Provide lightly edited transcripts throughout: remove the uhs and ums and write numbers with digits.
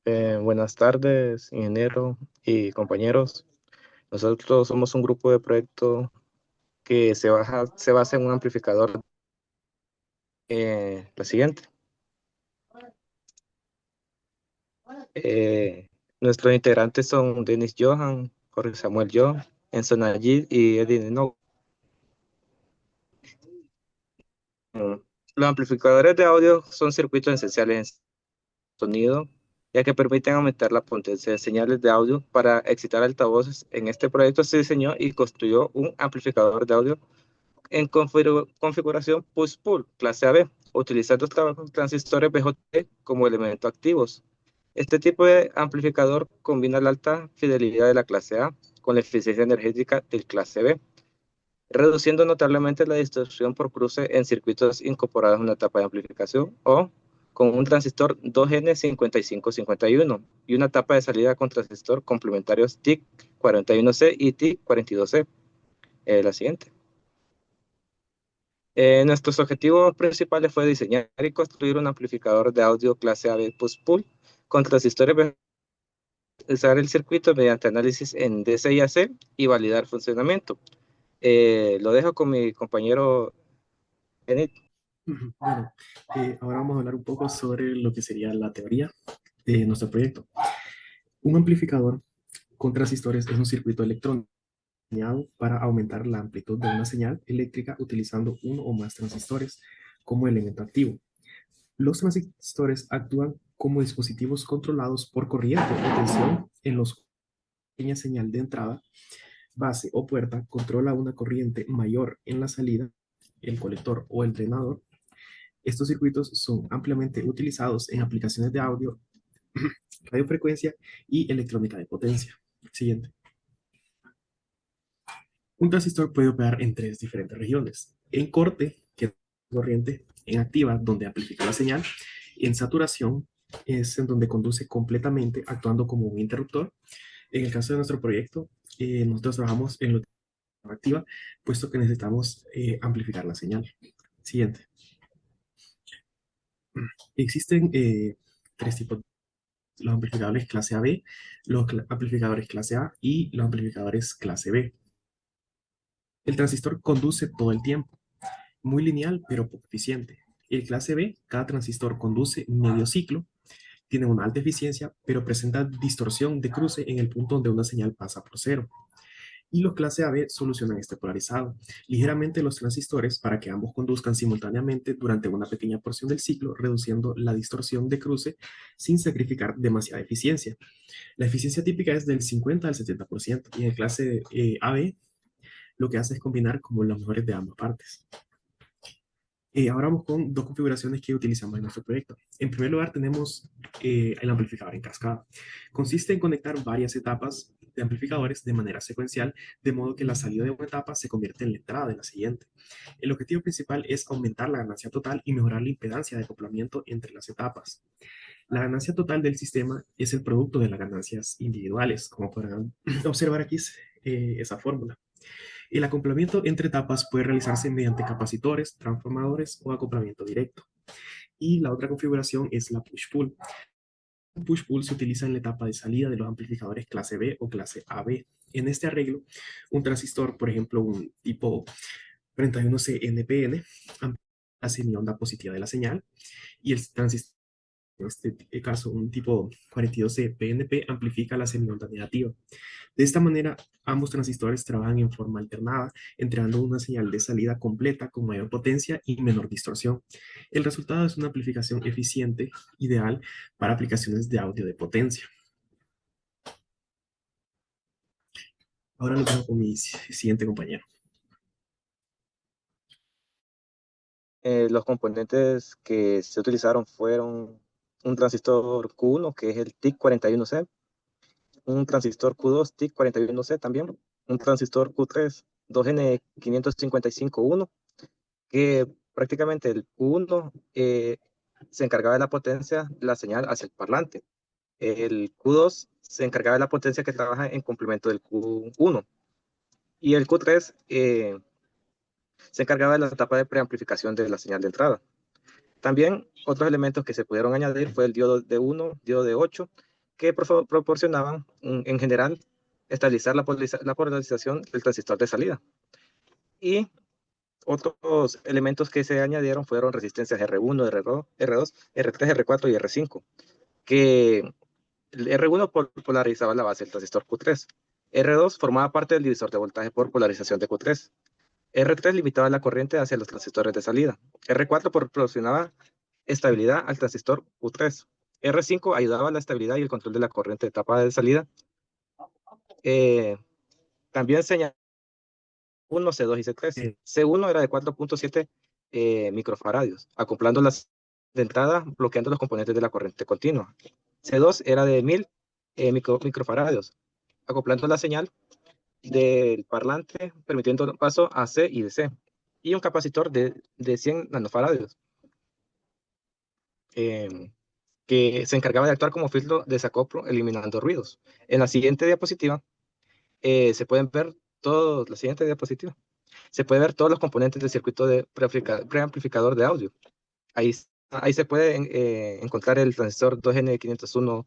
Buenas tardes, ingeniero y compañeros. Nosotros somos un grupo de proyecto que se basa en un amplificador. La siguiente. Eh, Nuestros integrantes son Denis Johan, Jorge Samuel Yo, Enzo Nayib y Eddie No. Los amplificadores de audio son circuitos esenciales en sonido, ya que permiten aumentar la potencia de señales de audio para excitar altavoces. En este proyecto se diseñó y construyó un amplificador de audio en configuración push-pull clase AB, utilizando transistores BJT como elementos activos. Este tipo de amplificador combina la alta fidelidad de la clase A con la eficiencia energética del clase B, reduciendo notablemente la distorsión por cruce en circuitos incorporados en una etapa de amplificación o con un transistor 2N5551 y una tapa de salida con transistor complementarios TIC41C y TIC42C. La siguiente. Nuestros objetivos principales fue diseñar y construir un amplificador de audio clase AB push-pull con transistores, usar el circuito mediante análisis en DC y AC y validar funcionamiento. Lo dejo con mi compañero Enid. Bueno, ahora vamos a hablar un poco sobre lo que sería la teoría de nuestro proyecto. Un amplificador con transistores es un circuito electrónico diseñado para aumentar la amplitud de una señal eléctrica utilizando uno o más transistores como elemento activo. Los transistores actúan como dispositivos controlados por corriente o tensión en los cuales la pequeña señal de entrada, base o puerta controla una corriente mayor en la salida, el colector o el drenador. Estos circuitos son ampliamente utilizados en aplicaciones de audio, radiofrecuencia y electrónica de potencia. Siguiente. Un transistor puede operar en tres diferentes regiones. En corte, que es corriente, en activa, donde amplifica la señal, en saturación, es en donde conduce completamente, actuando como un interruptor. En el caso de nuestro proyecto, nosotros trabajamos en lo activa, puesto que necesitamos amplificar la señal. Siguiente. Existen tres tipos: los amplificadores clase AB, los amplificadores clase A y los amplificadores clase B. El transistor conduce todo el tiempo, muy lineal pero poco eficiente. El clase B, cada transistor conduce medio ciclo, tiene una alta eficiencia, pero presenta distorsión de cruce en el punto donde una señal pasa por cero. Y los clase AB solucionan este polarizado ligeramente los transistores para que ambos conduzcan simultáneamente durante una pequeña porción del ciclo, reduciendo la distorsión de cruce sin sacrificar demasiada eficiencia. La eficiencia típica es del 50 al 70% y en el clase AB lo que hace es combinar como los mejores de ambas partes. Ahora vamos con dos configuraciones que utilizamos en nuestro proyecto. En primer lugar tenemos el amplificador en cascada. Consiste en conectar varias etapas de amplificadores de manera secuencial, de modo que la salida de una etapa se convierte en la entrada de la siguiente. El objetivo principal es aumentar la ganancia total y mejorar la impedancia de acoplamiento entre las etapas. La ganancia total del sistema es el producto de las ganancias individuales, como podrán observar aquí esa fórmula. El acoplamiento entre etapas puede realizarse mediante capacitores, transformadores o acoplamiento directo. Y la otra configuración es la push-pull. Push-pull se utiliza en la etapa de salida de los amplificadores clase B o clase AB. En este arreglo, un transistor, por ejemplo, un tipo 31C NPN, amplifica la semionda positiva de la señal, y el transistor, en este caso un tipo 42C PNP, amplifica la semionda negativa. De esta manera, ambos transistores trabajan en forma alternada, entregando una señal de salida completa con mayor potencia y menor distorsión. El resultado es una amplificación eficiente, ideal para aplicaciones de audio de potencia. Ahora lo tengo con mi siguiente compañero. Los componentes que se utilizaron fueron un transistor Q1, que es el TIC41C, un transistor Q2, TIC41C también, un transistor Q3, 2N5551, que prácticamente el Q1 se encargaba de la potencia de la señal hacia el parlante. El Q2 se encargaba de la potencia que trabaja en complemento del Q1. Y el Q3 se encargaba de la etapa de preamplificación de la señal de entrada. También otros elementos que se pudieron añadir fue el diodo de 1, diodo de 8 que proporcionaban, en general, estabilizar la polarización del transistor de salida. Y otros elementos que se añadieron fueron resistencias R1, R2, R2, R3, R4 y R5, que el R1 polarizaba la base del transistor Q3. R2 formaba parte del divisor de voltaje por polarización de Q3. R3 limitaba la corriente hacia los transistores de salida. R4 proporcionaba estabilidad al transistor Q3. R5 ayudaba a la estabilidad y el control de la corriente de etapa de salida. Eh, También señaló C1, C2 y C3. Eh, C1 era de 4.7 microfaradios, acoplando las de entrada, bloqueando los componentes de la corriente continua. C2 era de 1000 microfaradios, acoplando la señal del parlante, permitiendo el paso a C y DC. Y un capacitor de 100 nanofaradios, eh, que se encargaba de actuar como filtro de desacoplo, eliminando ruidos. En la siguiente diapositiva se pueden ver todos, la siguiente diapositiva, se puede ver todos los componentes del circuito de preamplificador de audio. Ahí se puede encontrar el transistor 2N501,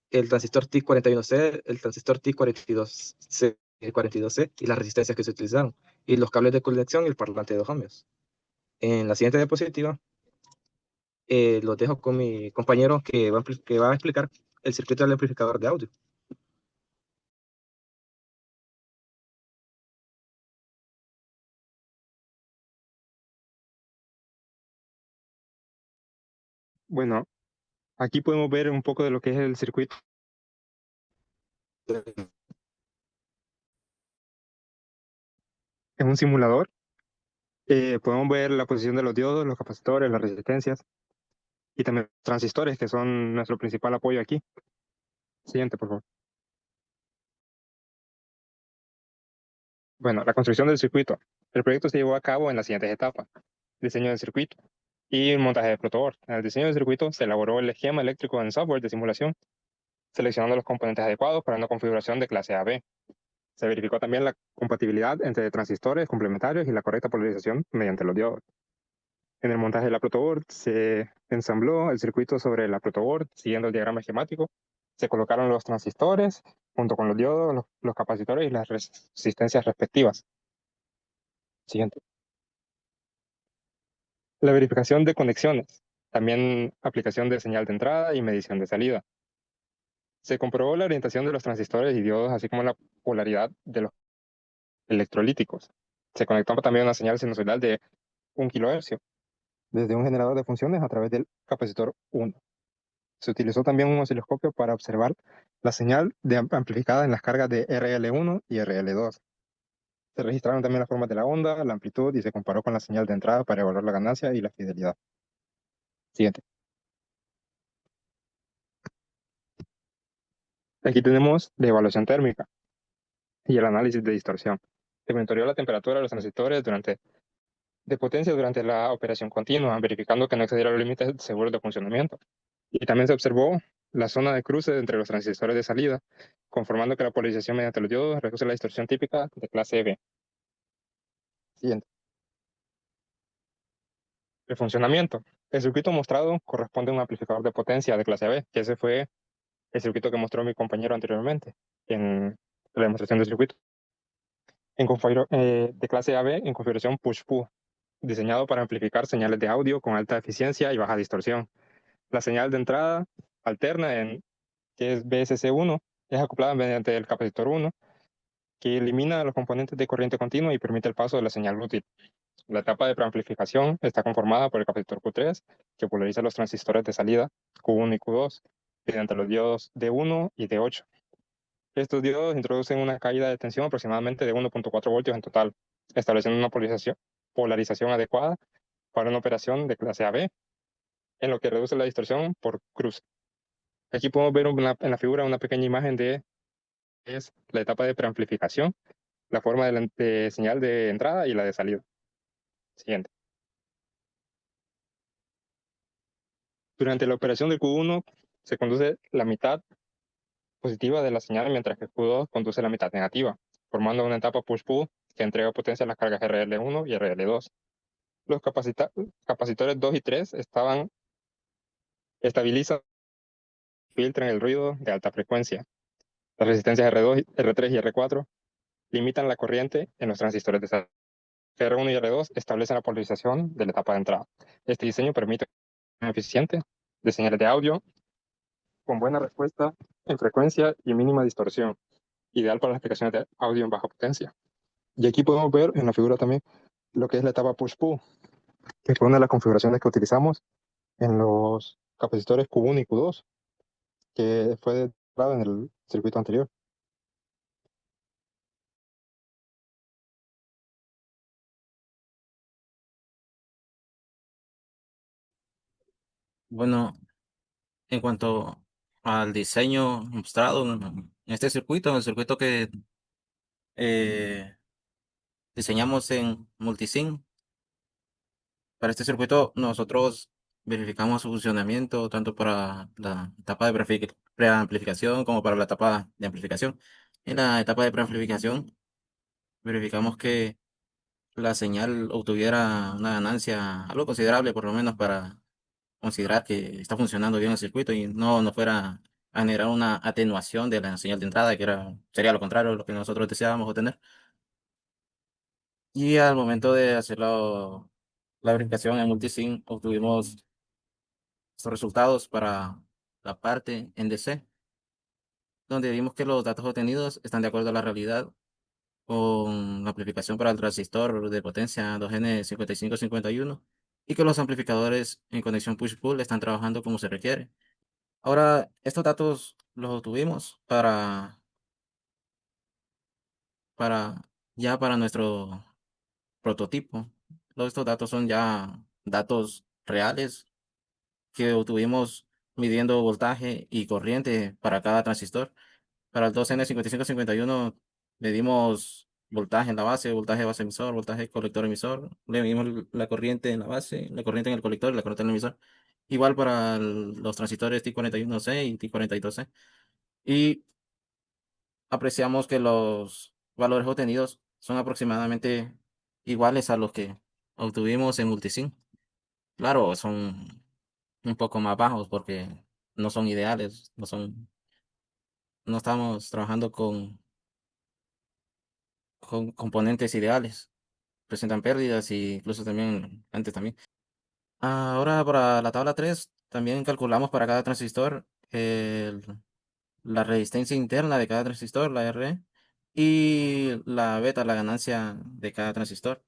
el transistor T41C, el transistor T42C, el 42C y las resistencias que se utilizaron, y los cables de conexión y el parlante de 2 ohmios. En la siguiente diapositiva los dejo con mi compañero que va a explicar el circuito del amplificador de audio. Bueno, aquí podemos ver un poco de lo que es el circuito. En un simulador podemos ver la posición de los diodos, los capacitores, las resistencias y también los transistores, que son nuestro principal apoyo aquí. Siguiente, por favor. Bueno, la construcción del circuito. El proyecto se llevó a cabo en las siguientes etapas: diseño del circuito y montaje de protoboard. En el diseño del circuito se elaboró el esquema eléctrico en software de simulación, seleccionando los componentes adecuados para una configuración de clase AB. Se verificó también la compatibilidad entre transistores complementarios y la correcta polarización mediante los diodos. En el montaje de la protoboard se ensambló el circuito sobre la protoboard siguiendo el diagrama esquemático. Se colocaron los transistores junto con los diodos, los capacitores y las resistencias respectivas. Siguiente. La verificación de conexiones, también aplicación de señal de entrada y medición de salida. Se comprobó la orientación de los transistores y diodos, así como la polaridad de los electrolíticos. Se conectó también una señal sinusoidal de 1 kHz desde un generador de funciones a través del capacitor 1. Se utilizó también un osciloscopio para observar la señal amplificada en las cargas de RL1 y RL2. Se registraron también las formas de la onda, la amplitud y se comparó con la señal de entrada para evaluar la ganancia y la fidelidad. Siguiente. Aquí tenemos la evaluación térmica y el análisis de distorsión. Se monitoreó la temperatura de los transistores de potencia durante la operación continua, verificando que no excediera los límites seguros de funcionamiento. Y también se observó la zona de cruce entre los transistores de salida, conformando que la polarización mediante los diodos reduce la distorsión típica de clase B. Siguiente. El funcionamiento. El circuito mostrado corresponde a un amplificador de potencia de clase B, que ese fue el circuito que mostró mi compañero anteriormente en la demostración del circuito. De clase AB en configuración push-pull, diseñado para amplificar señales de audio con alta eficiencia y baja distorsión. La señal de entrada alterna, que es BSC1, es acoplada mediante el capacitor 1, que elimina los componentes de corriente continua y permite el paso de la señal útil. La etapa de preamplificación está conformada por el capacitor Q3, que polariza los transistores de salida Q1 y Q2, mediante los diodos D1 y D8. Estos diodos introducen una caída de tensión aproximadamente de 1.4 voltios en total, estableciendo una polarización adecuada para una operación de clase AB, en lo que reduce la distorsión por cruce. Aquí podemos ver en la figura una pequeña imagen de es la etapa de preamplificación, la forma de señal de entrada y la de salida. Siguiente. Durante la operación del Q1 se conduce la mitad positiva de la señal, mientras que Q2 conduce la mitad negativa, formando una etapa push-pull que entrega potencia a las cargas RL1 y RL2. Los capacitores 2 y 3 estabilizan filtran el ruido de alta frecuencia. Las resistencias R2, R3 y R4 limitan la corriente en los transistores de salida. R1 y R2 establecen la polarización de la etapa de entrada. Este diseño permite una eficiente de señales de audio con buena respuesta en frecuencia y mínima distorsión, ideal para las aplicaciones de audio en baja potencia. Y aquí podemos ver en la figura también lo que es la etapa push-pull, que fue una de las configuraciones que utilizamos en los capacitores Q1 y Q2, que fue demostrado en el circuito anterior. Bueno, en cuanto al diseño mostrado en este circuito, el circuito que eh, diseñamos en Multisim, para este circuito nosotros verificamos su funcionamiento tanto para la etapa de preamplificación como para la etapa de amplificación. En la etapa de preamplificación verificamos que la señal obtuviera una ganancia algo considerable, por lo menos para considerar que está funcionando bien el circuito y no fuera a generar una atenuación de la señal de entrada, sería lo contrario de lo que nosotros deseábamos obtener. Y al momento de hacer la verificación en Multisim, obtuvimos estos resultados para la parte en DC, donde vimos que los datos obtenidos están de acuerdo a la realidad con la amplificación para el transistor de potencia 2N5551 y que los amplificadores en conexión push-pull están trabajando como se requiere. Ahora, estos datos los obtuvimos para, ya para nuestro prototipo. Todos estos datos son ya datos reales que obtuvimos midiendo voltaje y corriente para cada transistor. Para el 2N5551 medimos voltaje en la base, voltaje base emisor, voltaje colector emisor. Le medimos la corriente en la base, la corriente en el colector y la corriente en el emisor. Igual para los transistores T41C y T42C. Y apreciamos que los valores obtenidos son aproximadamente iguales a los que obtuvimos en Multisim. Claro, son un poco más bajos porque no son ideales, no estamos trabajando con componentes ideales. Presentan pérdidas y incluso también antes también. Ahora para la tabla 3 también calculamos para cada transistor la resistencia interna de cada transistor, la R, y la beta, la ganancia de cada transistor.